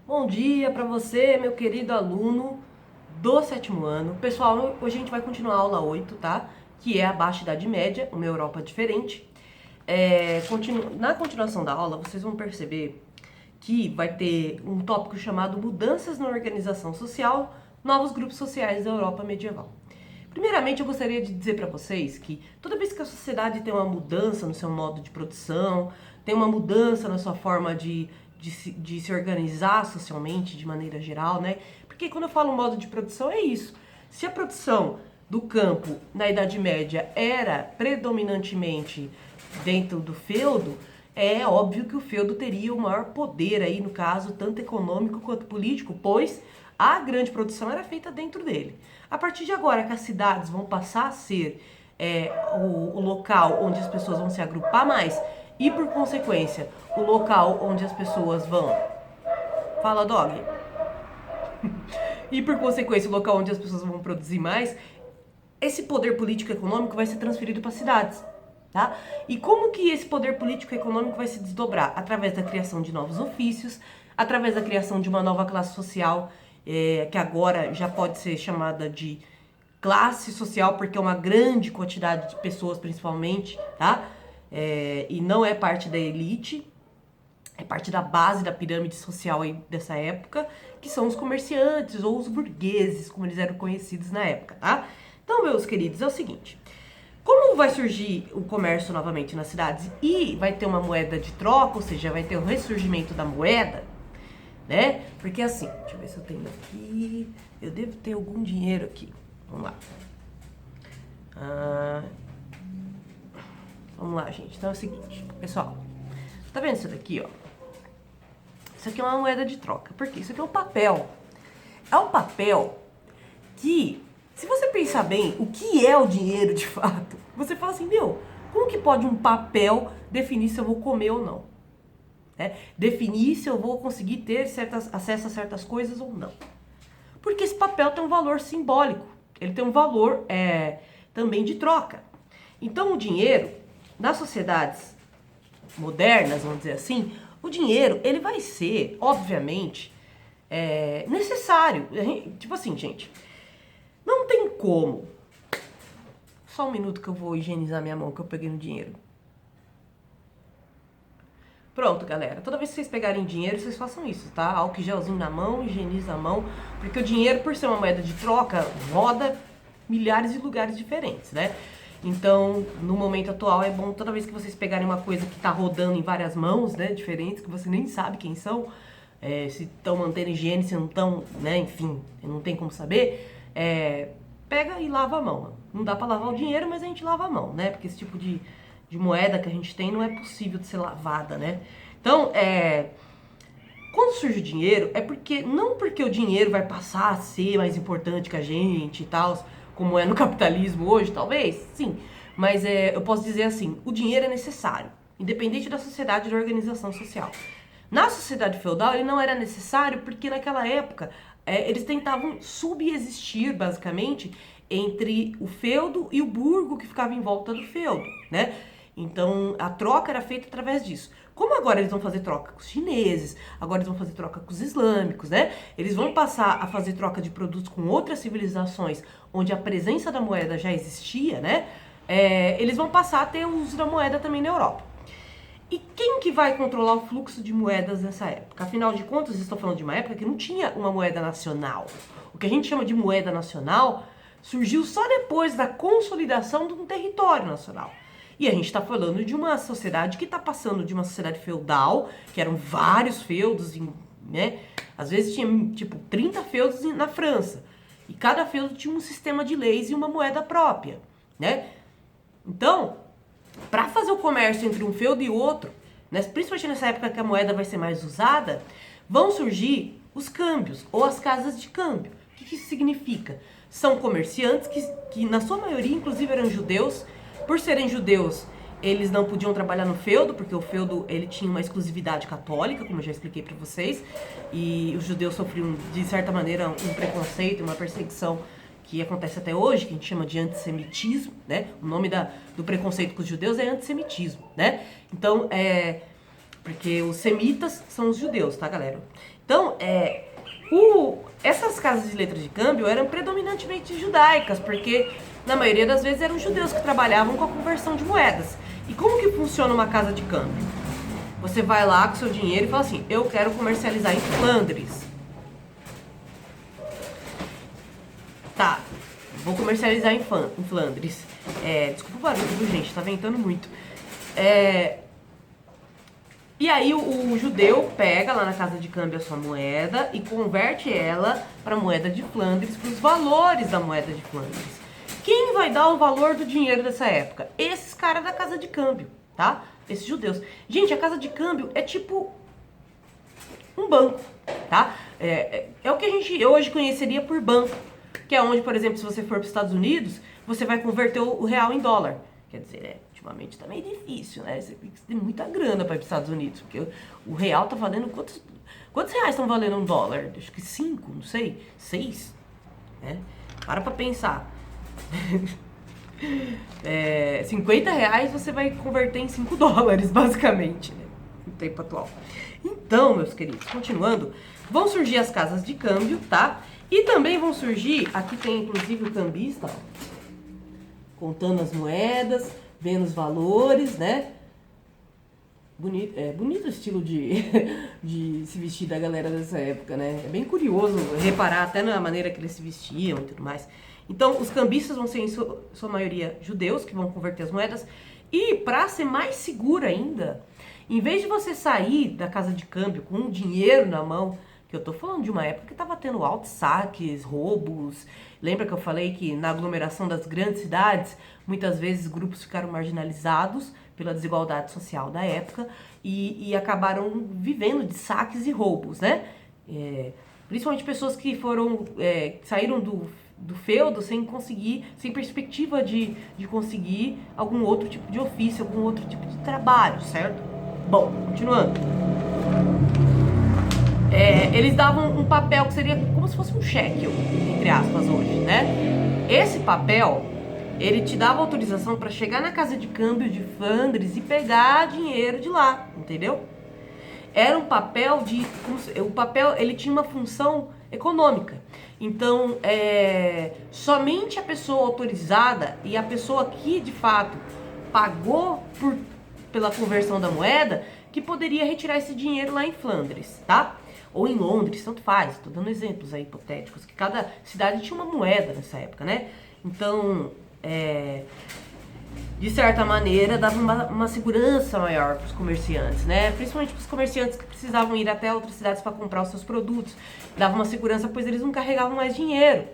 Bom dia para você, meu querido aluno do sétimo ano. Pessoal, hoje a gente vai continuar a aula 8, tá? Que é a Baixa Idade Média, uma Europa diferente. Na continuação da aula, vocês vão perceber que vai ter um tópico chamado Mudanças na Organização Social, Novos Grupos Sociais da Europa Medieval. Primeiramente, eu gostaria de dizer para vocês que toda vez que a sociedade tem uma mudança no seu modo de produção, tem uma mudança na sua forma de se organizar socialmente, de maneira geral, né? Porque quando eu falo modo de produção, é isso. Se a produção do campo na Idade Média era predominantemente dentro do feudo, é óbvio que o feudo teria o maior poder aí, no caso, tanto econômico quanto político, pois a grande produção era feita dentro dele. A partir de agora que as cidades vão passar a ser o local onde as pessoas vão se agrupar mais e, por consequência, o local onde as pessoas vão... Fala, dog! E, por consequência, o local onde as pessoas vão produzir mais, esse poder político e econômico vai ser transferido para as cidades. Tá? E como que esse poder político e econômico vai se desdobrar? Através da criação de novos ofícios, através da criação de uma nova classe social, que agora já pode ser chamada de classe social, porque é uma grande quantidade de pessoas, principalmente, tá? E não é parte da elite, é parte da base da pirâmide social aí dessa época, que são os comerciantes ou os burgueses, como eles eram conhecidos na época, tá? Então, meus queridos, é o seguinte... Como vai surgir o comércio novamente nas cidades e vai ter uma moeda de troca, ou seja, vai ter o ressurgimento da moeda, né? Porque assim, deixa eu ver se eu tenho aqui, eu devo ter algum dinheiro aqui. Vamos lá. Vamos lá, gente. Então é o seguinte, pessoal. Tá vendo isso daqui, ó? Isso aqui é uma moeda de troca. Por quê? Isso aqui é um papel. É um papel que... Se você pensar bem, o que é o dinheiro de fato? Você fala assim, meu, como que pode um papel definir se eu vou comer ou não? Definir se eu vou conseguir ter acesso a certas coisas ou não. Porque esse papel tem um valor simbólico. Ele tem um valor também de troca. Então o dinheiro, nas sociedades modernas, vamos dizer assim, o dinheiro ele vai ser, obviamente, necessário. Tipo assim, gente... Não tem como. Só um minuto que eu vou higienizar minha mão que eu peguei no dinheiro. Pronto, galera. Toda vez que vocês pegarem dinheiro, vocês façam isso, tá? Álcool e gelzinho na mão, higieniza a mão. Porque o dinheiro, por ser uma moeda de troca, roda milhares de lugares diferentes, né? Então, no momento atual, é bom toda vez que vocês pegarem uma coisa que tá rodando em várias mãos, né? Diferentes, que você nem sabe quem são. Se estão mantendo higiene, se não estão, né? Enfim, não tem como saber... pega e lava a mão. Não dá pra lavar o dinheiro, mas a gente lava a mão, né? Porque esse tipo de moeda que a gente tem não é possível de ser lavada, né? Então, quando surge o dinheiro, não porque o dinheiro vai passar a ser mais importante que a gente e tal, como é no capitalismo hoje, talvez, sim. Mas eu posso dizer assim, o dinheiro é necessário, independente da sociedade e da organização social. Na sociedade feudal, ele não era necessário porque naquela época eles tentavam subexistir, basicamente, entre o feudo e o burgo que ficava em volta do feudo, né? Então, a troca era feita através disso. Como agora eles vão fazer troca com os chineses, agora eles vão fazer troca com os islâmicos, né? Eles vão passar a fazer troca de produtos com outras civilizações, onde a presença da moeda já existia, né? Eles vão passar a ter o uso da moeda também na Europa. E quem que vai controlar o fluxo de moedas nessa época? Afinal de contas, estou falando de uma época que não tinha uma moeda nacional. O que a gente chama de moeda nacional surgiu só depois da consolidação de um território nacional. E a gente está falando de uma sociedade que está passando de uma sociedade feudal, que eram vários feudos, né? Às vezes tinha, tipo, 30 feudos na França. E cada feudo tinha um sistema de leis e uma moeda própria, né? Então... Para fazer o comércio entre um feudo e outro, né, principalmente nessa época que a moeda vai ser mais usada, vão surgir os câmbios ou as casas de câmbio. O que isso significa? São comerciantes que na sua maioria, inclusive, eram judeus. Por serem judeus, eles não podiam trabalhar no feudo, porque o feudo ele tinha uma exclusividade católica, como eu já expliquei para vocês, e os judeus sofriam, de certa maneira, um preconceito, uma perseguição que acontece até hoje, que a gente chama de antissemitismo, né? O nome do preconceito com os judeus é antissemitismo, né? Então, porque os semitas são os judeus, tá, galera? Então, essas casas de letras de câmbio eram predominantemente judaicas, porque na maioria das vezes eram judeus que trabalhavam com a conversão de moedas. E como que funciona uma casa de câmbio? Você vai lá com seu dinheiro e fala assim, eu quero comercializar em Flandres. Tá, vou comercializar em Flandres. Desculpa o barulho, viu, gente? Tá ventando muito. E aí o judeu pega lá na casa de câmbio a sua moeda e converte ela para a moeda de Flandres, para os valores da moeda de Flandres. Quem vai dar o valor do dinheiro dessa época? Esses caras da casa de câmbio, tá? Esses judeus. Gente, a casa de câmbio é tipo um banco, tá? É o que a gente hoje conheceria por banco, que é onde, por exemplo, se você for para os Estados Unidos, você vai converter o real em dólar. Quer dizer, ultimamente tá meio difícil, né? Você tem muita grana para ir para os Estados Unidos, porque o real tá valendo... Quantos reais estão valendo um dólar? Acho que 5, não sei, 6, né? Para pensar. 50 reais você vai converter em 5 dólares, basicamente, né? No tempo atual. Então, meus queridos, continuando, vão surgir as casas de câmbio, tá? E também vão surgir, aqui tem inclusive o cambista, ó, contando as moedas, vendo os valores, né? Bonito o estilo de se vestir da galera dessa época, né? É bem curioso reparar até na maneira que eles se vestiam e tudo mais. Então, os cambistas vão ser, em sua maioria, judeus, que vão converter as moedas. E, para ser mais seguro ainda, em vez de você sair da casa de câmbio com um dinheiro na mão, que eu tô falando de uma época que tava tendo altos saques, roubos. Lembra que eu falei que na aglomeração das grandes cidades, muitas vezes grupos ficaram marginalizados pela desigualdade social da época e acabaram vivendo de saques e roubos, né? Principalmente pessoas que saíram do feudo sem perspectiva de conseguir algum outro tipo de ofício, algum outro tipo de trabalho, certo? Bom, continuando. Eles davam um papel que seria como se fosse um cheque, entre aspas, hoje, né? Esse papel, ele te dava autorização para chegar na casa de câmbio de Flandres e pegar dinheiro de lá, entendeu? Era um papel o papel, ele tinha uma função econômica. Então, somente a pessoa autorizada e a pessoa que, de fato, pagou pela conversão da moeda, que poderia retirar esse dinheiro lá em Flandres, tá? Ou em Londres, tanto faz. Tô dando exemplos aí hipotéticos, que cada cidade tinha uma moeda nessa época, né? Então, de certa maneira, dava uma segurança maior para os comerciantes, né? Principalmente para os comerciantes que precisavam ir até outras cidades para comprar os seus produtos. Dava uma segurança, pois eles não carregavam mais dinheiro.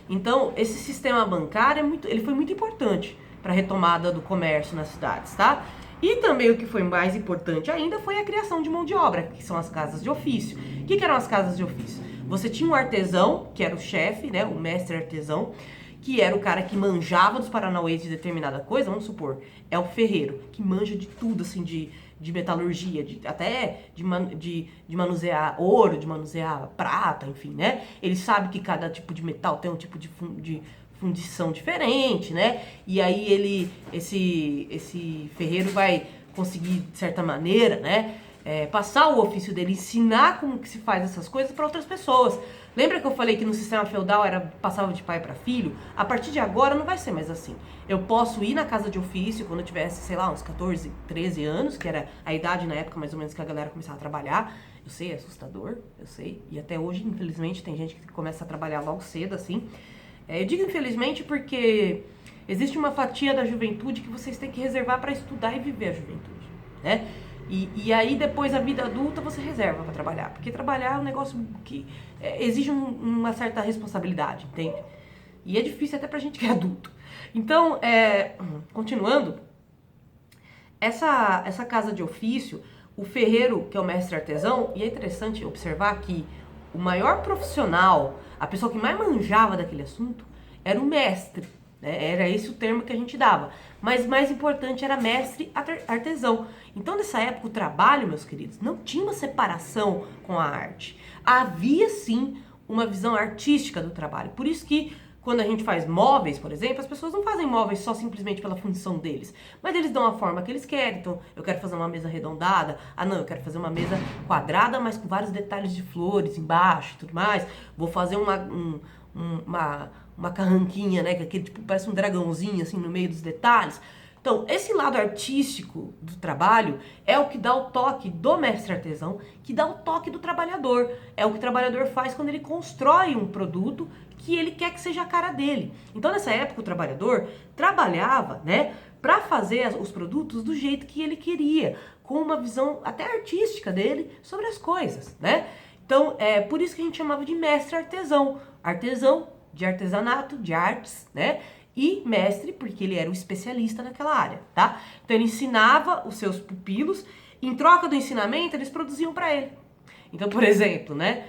Então, esse sistema bancário ele foi muito importante para a retomada do comércio nas cidades, tá? E também o que foi mais importante ainda foi a criação de mão de obra, que são as casas de ofício. O que eram as casas de ofício? Você tinha um artesão, que era o chefe, né, o mestre artesão, que era o cara que manjava dos paranauês de determinada coisa. Vamos supor, é o ferreiro, que manja de tudo, assim, de metalurgia, até de manusear ouro, de manusear prata, enfim, né? Ele sabe que cada tipo de metal tem um tipo de fundição diferente, né? E aí esse ferreiro vai conseguir, de certa maneira, né, passar o ofício dele, ensinar como que se faz essas coisas para outras pessoas. Lembra que eu falei que no sistema feudal passava de pai para filho? A partir de agora não vai ser mais assim. Eu posso ir na casa de ofício quando eu tivesse, sei lá, uns 14, 13 anos, que era a idade na época mais ou menos que a galera começava a trabalhar. Eu sei, é assustador, eu sei. E até hoje, infelizmente, tem gente que começa a trabalhar logo cedo, assim. Eu digo infelizmente porque existe uma fatia da juventude que vocês têm que reservar para estudar e viver a juventude, né? E aí depois a vida adulta você reserva para trabalhar, porque trabalhar é um negócio que exige uma certa responsabilidade, entende? E é difícil até pra gente que é adulto. Então, continuando, essa casa de ofício, o ferreiro, que é o mestre artesão, e é interessante observar que o maior profissional, a pessoa que mais manjava daquele assunto, era o mestre, né? Era esse o termo que a gente dava. Mas mais importante era mestre artesão. Então, nessa época, o trabalho, meus queridos, não tinha uma separação com a arte. Havia, sim, uma visão artística do trabalho. Por isso que, Quando a gente faz móveis, por exemplo, as pessoas não fazem móveis só simplesmente pela função deles, mas eles dão a forma que eles querem. Então, eu quero fazer uma mesa arredondada. Ah, não, eu quero fazer uma mesa quadrada, mas com vários detalhes de flores embaixo e tudo mais. Vou fazer uma carranquinha, né, que aquele tipo parece um dragãozinho assim no meio dos detalhes. Então, esse lado artístico do trabalho é o que dá o toque do mestre artesão, que dá o toque do trabalhador. É o que o trabalhador faz quando ele constrói um produto que ele quer que seja a cara dele. Então, nessa época, o trabalhador trabalhava, né, para fazer os produtos do jeito que ele queria, com uma visão até artística dele sobre as coisas, né? Então, é por isso que a gente chamava de mestre artesão. Artesão de artesanato, de artes, né? E mestre, porque ele era o especialista naquela área, tá? Então ele ensinava os seus pupilos, em troca do ensinamento, eles produziam para ele. Então, por exemplo, né?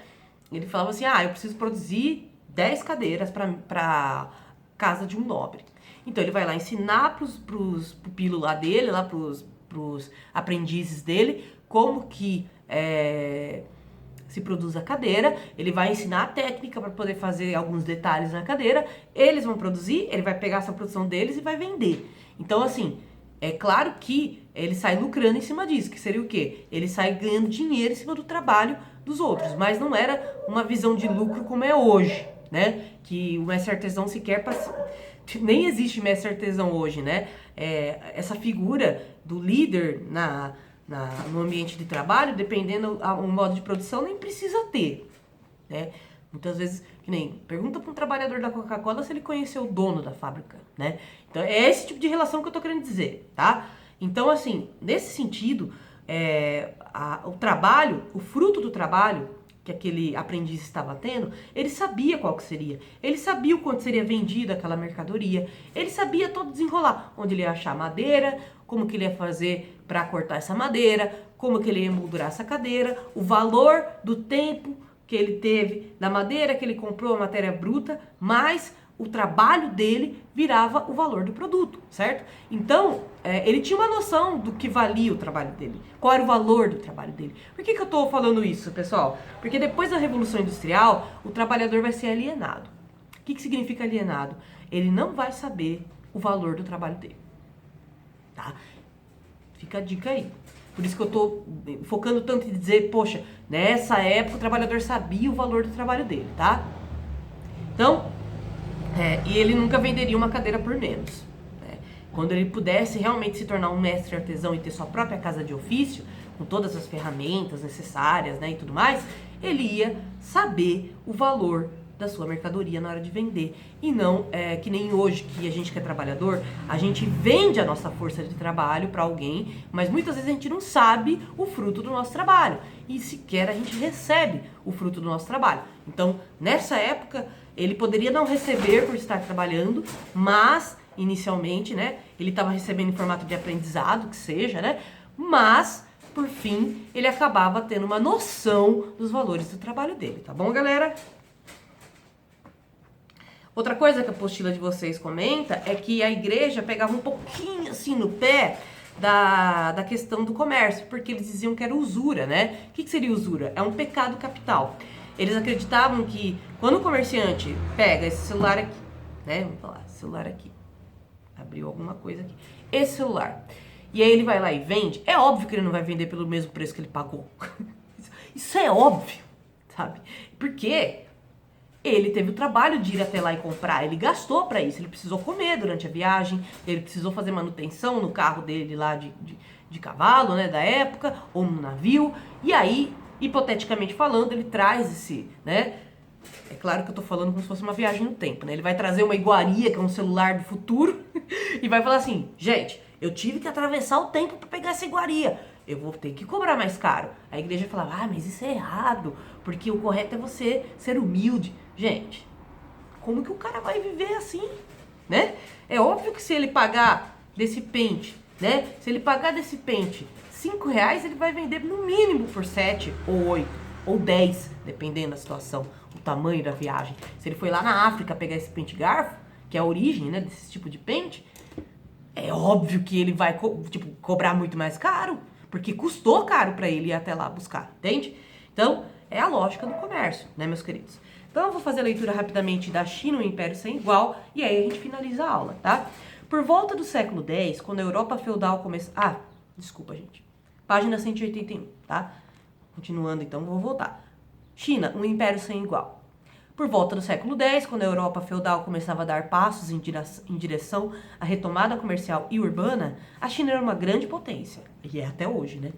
Ele falava assim, eu preciso produzir 10 cadeiras para casa de um nobre. Então ele vai lá ensinar pros pupilos lá dele, lá pros aprendizes dele, como que se produz a cadeira, ele vai ensinar a técnica para poder fazer alguns detalhes na cadeira, eles vão produzir, ele vai pegar essa produção deles e vai vender. Então, assim, é claro que ele sai lucrando em cima disso, que seria o quê? Ele sai ganhando dinheiro em cima do trabalho dos outros, mas não era uma visão de lucro como é hoje, né? Que o mestre artesão sequer nem existe mestre artesão hoje, né? Essa figura do líder no ambiente de trabalho, dependendo do modo de produção, nem precisa ter, né? Muitas vezes, que nem, pergunta para um trabalhador da Coca-Cola se ele conheceu o dono da fábrica, né? Então, é esse tipo de relação que eu tô querendo dizer, tá? Então, assim, nesse sentido, o trabalho, o fruto do trabalho que aquele aprendiz estava tendo, ele sabia qual que seria. Ele sabia o quanto seria vendida aquela mercadoria. Ele sabia todo desenrolar. Onde ele ia achar madeira, como que ele ia fazer para cortar essa madeira, como que ele ia emoldurar essa cadeira, o valor do tempo que ele teve da madeira que ele comprou, a matéria bruta, mais o trabalho dele virava o valor do produto, certo? Então, ele tinha uma noção do que valia o trabalho dele, qual era o valor do trabalho dele. Por que eu tô falando isso, pessoal? Porque depois da Revolução Industrial, o trabalhador vai ser alienado. O que significa alienado? Ele não vai saber o valor do trabalho dele, tá? Fica a dica aí. Por isso que eu tô focando tanto em dizer, poxa, nessa época o trabalhador sabia o valor do trabalho dele, tá? Então, e ele nunca venderia uma cadeira por menos, né? Quando ele pudesse realmente se tornar um mestre artesão e ter sua própria casa de ofício, com todas as ferramentas necessárias, né, e tudo mais, ele ia saber o valor da sua mercadoria na hora de vender. E não que nem hoje, que a gente que é trabalhador, a gente vende a nossa força de trabalho para alguém, mas muitas vezes a gente não sabe o fruto do nosso trabalho. E sequer a gente recebe o fruto do nosso trabalho. Então, nessa época, ele poderia não receber por estar trabalhando, mas, inicialmente, né, ele estava recebendo em formato de aprendizado, que seja, né, mas, por fim, ele acabava tendo uma noção dos valores do trabalho dele, tá bom, galera? Outra coisa que a apostila de vocês comenta é que a igreja pegava um pouquinho assim no pé da questão do comércio, porque eles diziam que era usura, né? O que seria usura? É um pecado capital. Eles acreditavam que quando o comerciante pega esse celular aqui, né? Vamos falar, celular aqui. Abriu alguma coisa aqui. Esse celular. E aí ele vai lá e vende. É óbvio que ele não vai vender pelo mesmo preço que ele pagou. Isso é óbvio, sabe? Porque ele teve o trabalho de ir até lá e comprar, ele gastou para isso, ele precisou comer durante a viagem, ele precisou fazer manutenção no carro dele lá de cavalo, né, da época, ou no navio, e aí, hipoteticamente falando, ele traz esse, né, é claro que eu tô falando como se fosse uma viagem no tempo, né, ele vai trazer uma iguaria, que é um celular do futuro, e vai falar assim, gente, eu tive que atravessar o tempo para pegar essa iguaria, eu vou ter que cobrar mais caro. A igreja falava, mas isso é errado, porque o correto é você ser humilde. Gente, como que o cara vai viver assim, né? É óbvio que se ele pagar desse pente, né? Se ele pagar desse pente R$5, ele vai vender no mínimo por 7 ou 8 ou 10, dependendo da situação, o tamanho da viagem. Se ele foi lá na África pegar esse pente garfo, que é a origem, né, desse tipo de pente, é óbvio que ele vai cobrar muito mais caro, porque custou caro para ele ir até lá buscar, entende? Então, É a lógica do comércio, né, meus queridos? Então, eu vou fazer a leitura rapidamente da China, o Império Sem Igual, e aí a gente finaliza a aula, tá? Por volta do século X, quando a Europa feudal começou... Ah, desculpa, gente. Página 181, tá? Continuando, então, vou voltar. China, um império sem igual. Por volta do século X, quando a Europa feudal começava a dar passos em direção à retomada comercial e urbana, a China era uma grande potência, e é até hoje, né?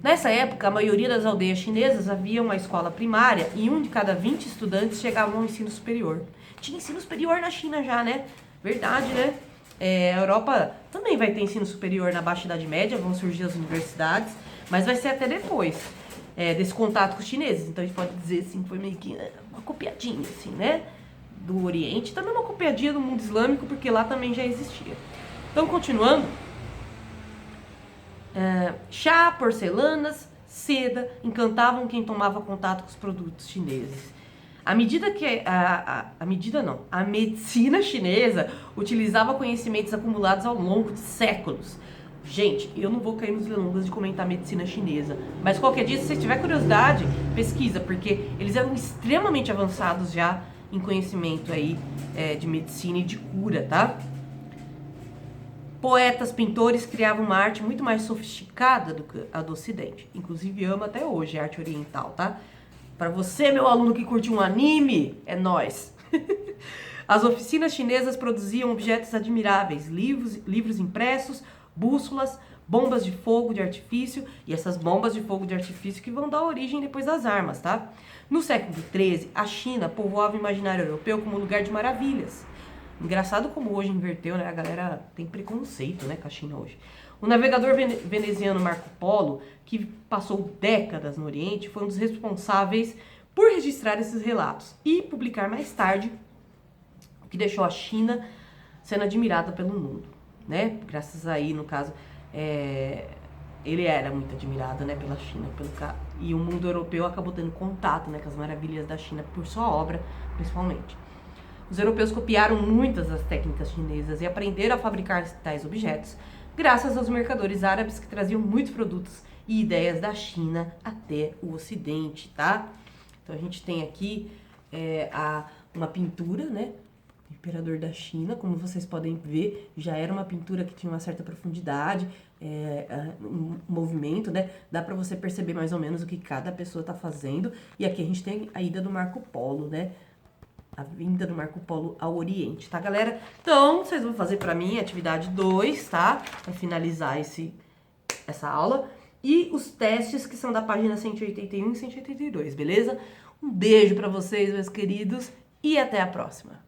Nessa época, a maioria das aldeias chinesas havia uma escola primária e 1 de cada 20 estudantes chegavam ao ensino superior. Tinha ensino superior na China já, né? Verdade, né? A Europa também vai ter ensino superior na Baixa Idade Média, vão surgir as universidades, mas vai ser até depois desse contato com os chineses. Então a gente pode dizer assim, foi meio que uma copiadinha, assim, né? Do Oriente, também uma copiadinha do mundo islâmico, porque lá também já existia. Então, continuando, chá, porcelanas, seda encantavam quem tomava contato com os produtos chineses. À medida que a medicina chinesa utilizava conhecimentos acumulados ao longo de séculos. Gente, eu não vou cair nos delongas de comentar medicina chinesa, mas qualquer dia, se você tiver curiosidade, pesquisa, porque eles eram extremamente avançados já em conhecimento aí de medicina e de cura, tá? Poetas, pintores criavam uma arte muito mais sofisticada do que a do Ocidente. Inclusive, amo até hoje a arte oriental, tá? Para você, meu aluno que curte um anime, é nóis. As oficinas chinesas produziam objetos admiráveis, livros impressos, bússolas, bombas de fogo de artifício, e essas bombas de fogo de artifício que vão dar origem depois das armas, tá? No século XIII, a China povoava o imaginário europeu como um lugar de maravilhas. Engraçado como hoje inverteu, né? A galera tem preconceito, né, com a China hoje. O navegador veneziano Marco Polo, que passou décadas no Oriente, foi um dos responsáveis por registrar esses relatos e publicar mais tarde, o que deixou a China sendo admirada pelo mundo, né? Graças aí, no caso, ele era muito admirado, né, pela China, e o mundo europeu acabou tendo contato, né, com as maravilhas da China por sua obra, principalmente. Os europeus copiaram muitas das técnicas chinesas e aprenderam a fabricar tais objetos, graças aos mercadores árabes que traziam muitos produtos e ideias da China até o Ocidente, tá? Então a gente tem aqui uma pintura, né? O Imperador da China, como vocês podem ver, já era uma pintura que tinha uma certa profundidade, um movimento, né? Dá pra você perceber mais ou menos o que cada pessoa tá fazendo. E aqui a gente tem a ida do Marco Polo, né? A vinda do Marco Polo ao Oriente, tá, galera? Então, vocês vão fazer pra mim a atividade 2, tá? Pra finalizar essa aula. E os testes que são da página 181 e 182, beleza? Um beijo pra vocês, meus queridos, e até a próxima.